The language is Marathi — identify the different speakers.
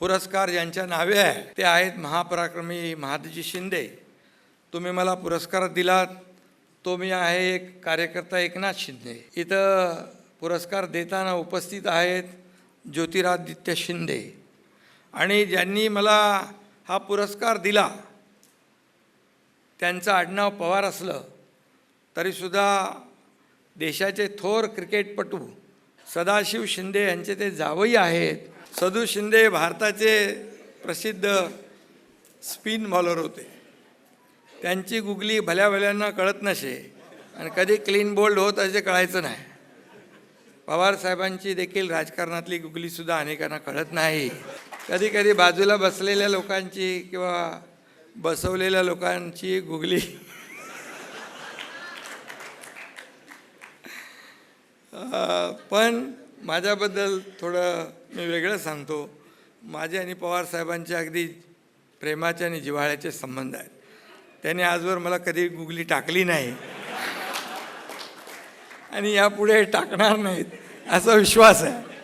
Speaker 1: पुरस्कार ज्यांच्या नावे आहे ते आहेत महापराक्रमी महादजी शिंदे. तुम्ही मला पुरस्कार दिलात तो मी आहे एक कार्यकर्ता एकनाथ शिंदे. इथं पुरस्कार देताना उपस्थित आहेत ज्योतिरादित्य शिंदे. आणि ज्यांनी मला हा पुरस्कार दिला त्यांचं आडनाव पवार असलं तरीसुद्धा देशाचे थोर क्रिकेटपटू सदाशिव शिंदे यांचे ते जावई आहेत. सदू शिंदे भारताचे प्रसिद्ध स्पिन बॉलर होते. त्यांची गुगली भल्या भल्यांना कळत नसे आणि कधी क्लीन बोल्ड होत असे कळायचं नाही. पवारसाहेबांची देखील राजकारणातली गुगलीसुद्धा अनेकांना कळत नाही. कधी कधी बाजूला बसलेल्या लोकांची किंवा बसवलेल्या लोकांची गुगली पण माझ्याबद्दल थोडं मी वेगळं सांगतो. माझे आणि पवारसाहेबांचे अगदी प्रेमाचे आणि जिव्हाळ्याचे संबंध आहेत. त्याने आजवर मला कधी गुगली टाकली नाही आणि यापुढे टाकणार नाहीत असा विश्वास आहे.